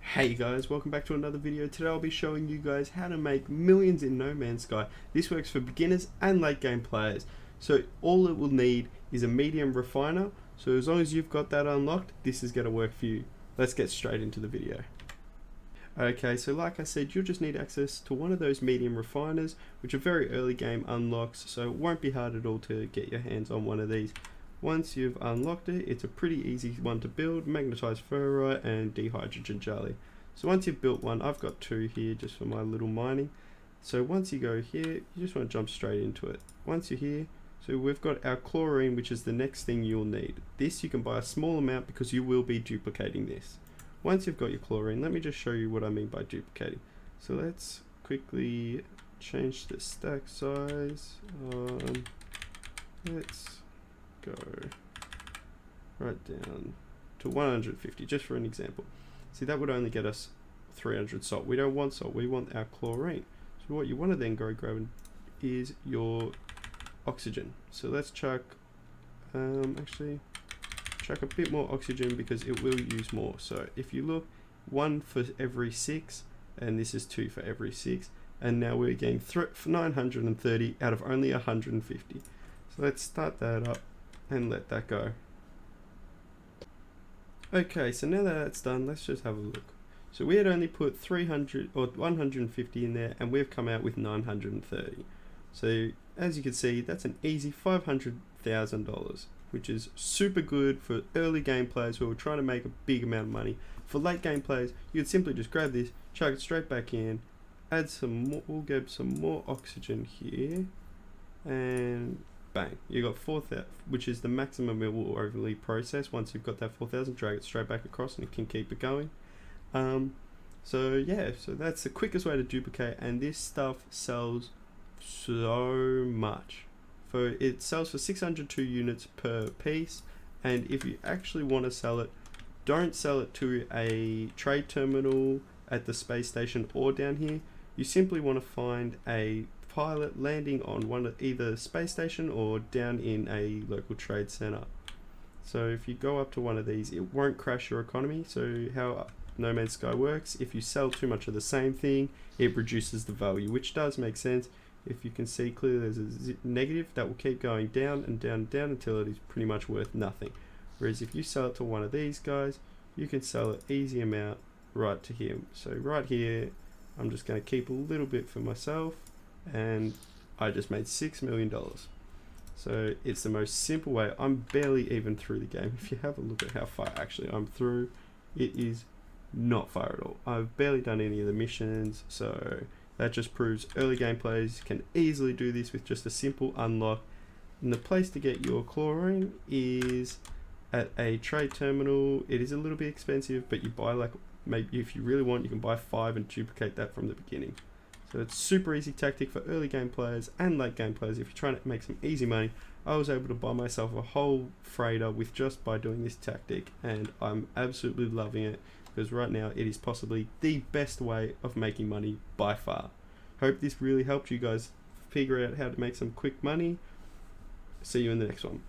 Hey guys, welcome back to another video. Today I'll be showing you guys how to make millions in No Man's Sky. This works for beginners and late game players. So all it will need is a medium refiner. So as long as you've got that unlocked, this is going to work for you. Let's get straight into the video. Okay, so like I said, you'll just need access to one of those medium refiners, which are very early game unlocks, so it won't be hard at all to get your hands on one of these. Once you've unlocked it, it's a pretty easy one to build: magnetized ferrite and dihydrogen jelly. So once you've built one, I've got two here just for my little mining. So once you go here, you just want to jump straight into it. Once you're here, so we've got our chlorine, which is the next thing you'll need. This you can buy a small amount because you will be duplicating this. Once you've got your chlorine, let me just show you what I mean by duplicating. So let's quickly change the stack size. Let's go right down to 150 just for an example. See, that would only get us 300 salt. We don't want salt, we want our chlorine. So what you want to then go grab is your oxygen. So let's chuck actually chuck a bit more oxygen because it will use more. So if you look, 1 for every 6, and this is 2 for every 6, and now we're getting 930 out of only 150. So let's start that up and let that go. Okay, so now that that's done, let's just have a look. So we had only put 300 or 150 in there, and we've come out with 930. So as you can see, that's an easy $500,000, which is super good for early game players who are trying to make a big amount of money. For late game players, you could simply just grab this, chuck it straight back in, add some more, we'll get some more oxygen here, and bang, you got 4,000, which is the maximum it will overly process. Once you've got that 4,000, drag it straight back across and it can keep it going. So yeah, so that's the quickest way to duplicate, and this stuff sells so much. It sells for 602 units per piece, and if you actually want to sell it, don't sell it to a trade terminal at the space station or down here. You simply want to find a pilot landing on one of either space station or down in a local trade center. So if you go up to one of these, it won't crash your economy. So how No Man's Sky works, if you sell too much of the same thing, it reduces the value, which does make sense. If you can see clearly, there's a negative that will keep going down and down and down until it is pretty much worth nothing. Whereas if you sell it to one of these guys, you can sell an easy amount right to him. So right here, I'm just going to keep a little bit for myself, and I just made $6 million. So it's the most simple way. I'm barely even through the game. If you have a look at how far actually I'm through, it is not far at all. I've barely done any of the missions, so that just proves early game players can easily do this with just a simple unlock. And the place to get your chlorine is at a trade terminal. It is a little bit expensive, but you buy, like, maybe if you really want, you can buy 5 and duplicate that from the beginning. So it's super easy tactic for early game players and late game players. If you're trying to make some easy money, I was able to buy myself a whole freighter with just by doing this tactic, and I'm absolutely loving it because right now it is possibly the best way of making money by far. Hope this really helped you guys figure out how to make some quick money. See you in the next one.